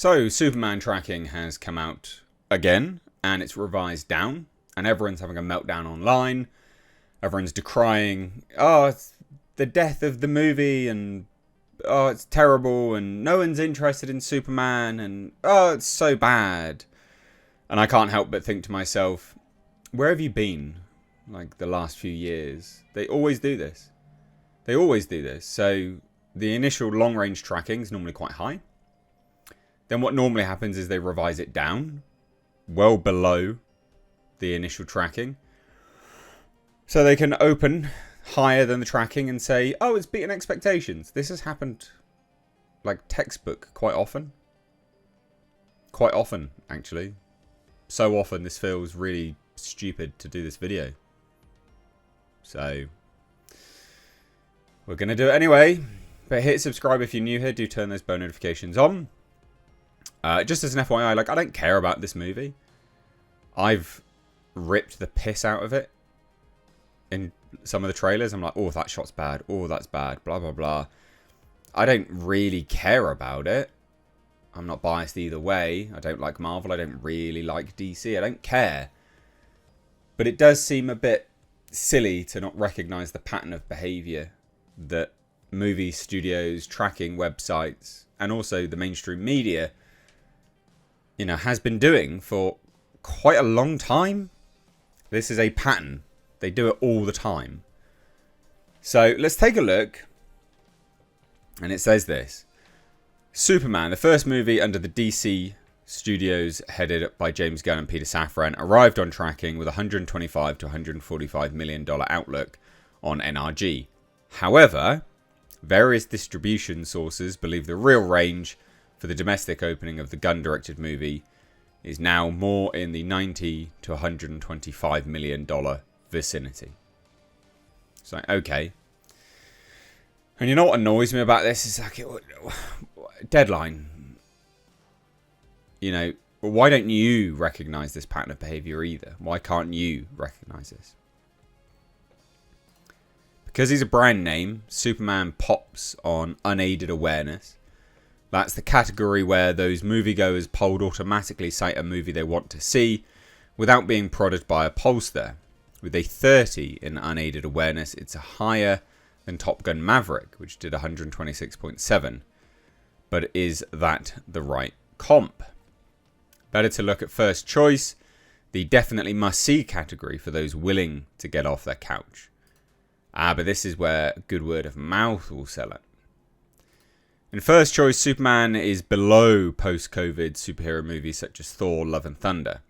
So, Superman tracking has come out again, and it's revised down, and everyone's having a meltdown online. Everyone's decrying, oh, it's the death of the movie, and oh, it's terrible, and no one's interested in Superman, and oh, it's so bad. And I can't help but think to myself, where have you been, like, the last few years? They always do this. They always do this. So, the initial long-range tracking is normally quite high. Then what normally happens is they revise it down, well below the initial tracking. So they can open higher than the tracking and say, oh, it's beaten expectations. This has happened like textbook quite often. Quite often, actually. So often this feels really stupid to do this video. So we're going to do it anyway. But hit subscribe if you're new here. Do turn those bell notifications on. Just as an FYI, like, I don't care about this movie. I've ripped the piss out of it in some of the trailers. I'm like, oh, that shot's bad. Oh, that's bad. Blah, blah, blah. I don't really care about it. I'm not biased either way. I don't like Marvel. I don't really like DC. I don't care. But it does seem a bit silly to not recognize the pattern of behavior that movie studios, tracking websites, and also the mainstream media, you know, has been doing for quite a long time. This is a pattern. They do it all the time. So let's take a look. And it says this. Superman, the first movie under the DC studios headed up by James Gunn and Peter Safran, arrived on tracking with $125 to $145 million outlook on NRG. However, various distribution sources believe the real range for the domestic opening of the Gunn-directed movie is now more in the $90 to $125 million vicinity. It's like, okay. And you know what annoys me about this? It's like, deadline. You know, why don't you recognise this pattern of behaviour either? Why can't you recognise this? Because he's a brand name, Superman pops on unaided awareness. That's the category where those moviegoers polled automatically cite a movie they want to see without being prodded by a pollster. With a 30 in unaided awareness, it's higher than Top Gun Maverick, which did 126.7. But is that the right comp? Better to look at first choice, the definitely must-see category for those willing to get off their couch. But this is where good word of mouth will sell it. In first choice, Superman is below post-COVID superhero movies such as Thor, Love and Thunder,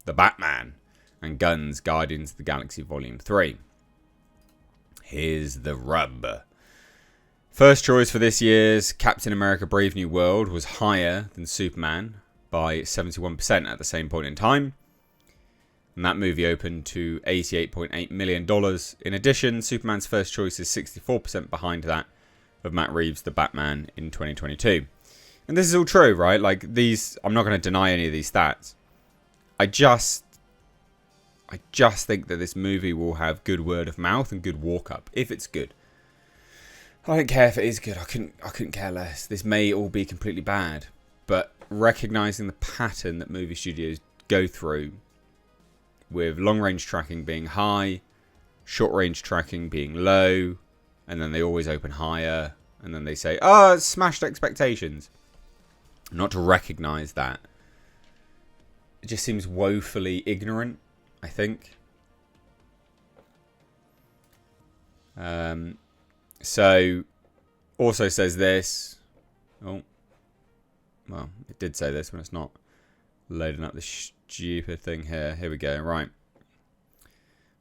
The Batman, and Gunn's Guardians of the Galaxy Volume 3. Here's the rub. First choice for this year's Captain America Brave New World was higher than Superman by 71% at the same point in time. And that movie opened to $88.8 million. In addition, Superman's first choice is 64% behind that of Matt Reeves' The Batman in 2022. And this is all true, right? Like, these, I'm not going to deny any of these stats. I just think that this movie will have good word of mouth and good walk up if it's good. I don't care if it is good. I couldn't care less. This may all be completely bad, but recognizing the pattern that movie studios go through, with long range tracking being high, short range tracking being low, and then they always open higher, and then they say, oh, it's smashed expectations. Not to recognize that. It just seems woefully ignorant, I think. So, also says this. Oh, well, it did say this when it's not loading up this stupid thing here. Here we go. Right.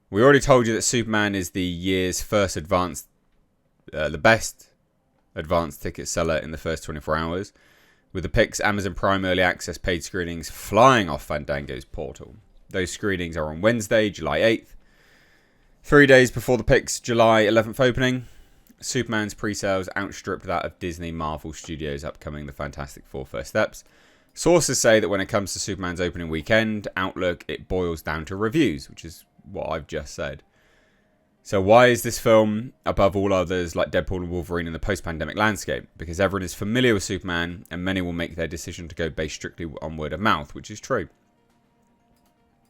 We already told you that Superman is the year's first advanced, the best advanced ticket seller in the first 24 hours. With the PIX Amazon Prime Early Access paid screenings flying off Fandango's portal. Those screenings are on Wednesday, July 8th. 3 days before the PIX July 11th opening. Superman's pre-sales outstripped that of Disney Marvel Studios' upcoming The Fantastic Four First Steps. Sources say that when it comes to Superman's opening weekend outlook, it boils down to reviews, which is what I've just said. So why is this film above all others like Deadpool and Wolverine in the post-pandemic landscape? Because everyone is familiar with Superman and many will make their decision to go based strictly on word of mouth, which is true.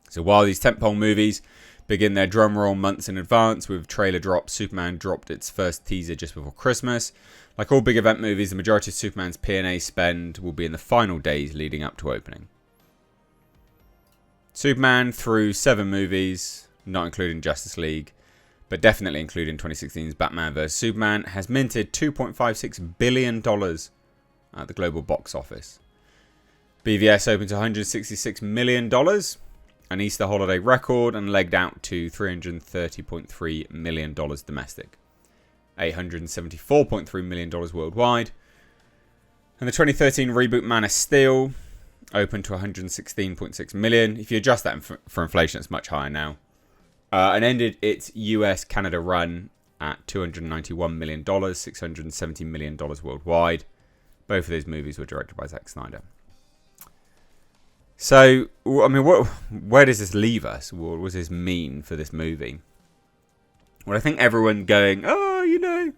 So while these tentpole movies begin their drum roll months in advance with trailer drops, Superman dropped its first teaser just before Christmas. Like all big event movies, the majority of Superman's P&A spend will be in the final days leading up to opening. Superman, through 7 movies, not including Justice League, but definitely including 2016's Batman vs Superman, has minted $2.56 billion at the global box office. BVS opened to $166 million, an Easter holiday record, and legged out to $330.3 million domestic, $874.3 million worldwide. And the 2013 reboot Man of Steel opened to $116.6 million. If you adjust that for inflation, it's much higher now. And ended its US-Canada run at $291 million, $670 million worldwide. Both of these movies were directed by Zack Snyder. So, I mean, where does this leave us? What does this mean for this movie? Well, I think everyone going, oh, you know,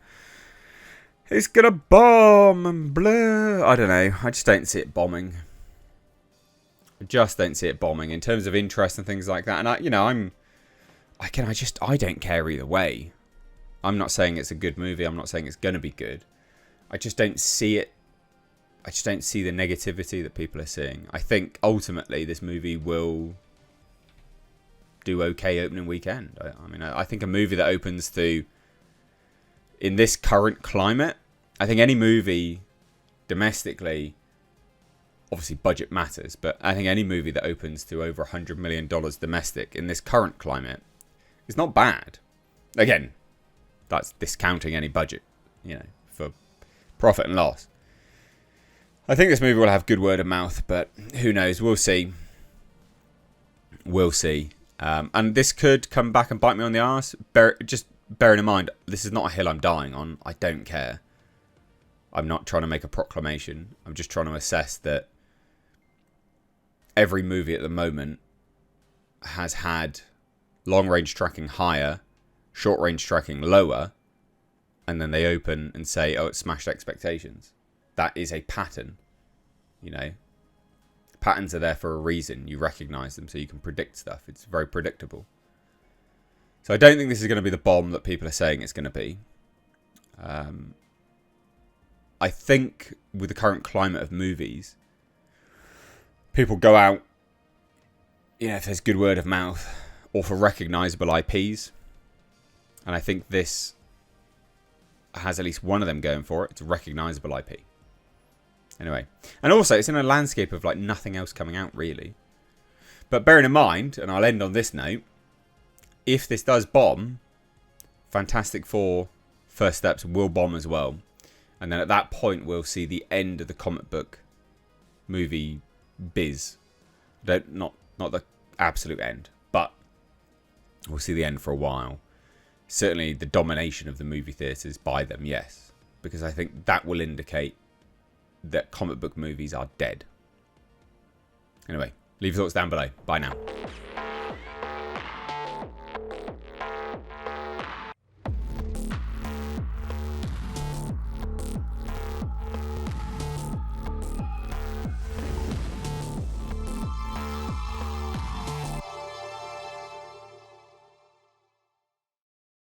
it's going to bomb and blah. I don't know. I just don't see it bombing. I just don't see it bombing in terms of interest and things like that. And, I don't care either way. I'm not saying it's a good movie. I'm not saying it's going to be good. I just don't see it. I just don't see the negativity that people are seeing. I think ultimately this movie will do okay opening weekend. I think a movie that opens to, in this current climate, I think any movie domestically, obviously budget matters, but I think any movie that opens to over $100 million domestic in this current climate is not bad. Again, that's discounting any budget, for profit and loss. I think this movie will have good word of mouth, but who knows? We'll see. We'll see. And this could come back and bite me on the arse. Just bearing in mind, this is not a hill I'm dying on. I don't care. I'm not trying to make a proclamation. I'm just trying to assess that every movie at the moment has had long-range tracking higher, short-range tracking lower, and then they open and say, oh, it smashed expectations. That is a pattern, Patterns are there for a reason. You recognise them so you can predict stuff. It's very predictable. So I don't think this is going to be the bomb that people are saying it's going to be. I think with the current climate of movies, people go out, if there's good word of mouth or for recognisable IPs. And I think this has at least one of them going for it. It's a recognisable IP. Anyway, and also it's in a landscape of nothing else coming out really. But bearing in mind, and I'll end on this note, if this does bomb, Fantastic Four First Steps will bomb as well. And then at that point we'll see the end of the comic book movie biz. Not the absolute end, but we'll see the end for a while. Certainly the domination of the movie theatres by them, yes. Because I think that will indicate that comic book movies are dead. Anyway, leave your thoughts down below. Bye now.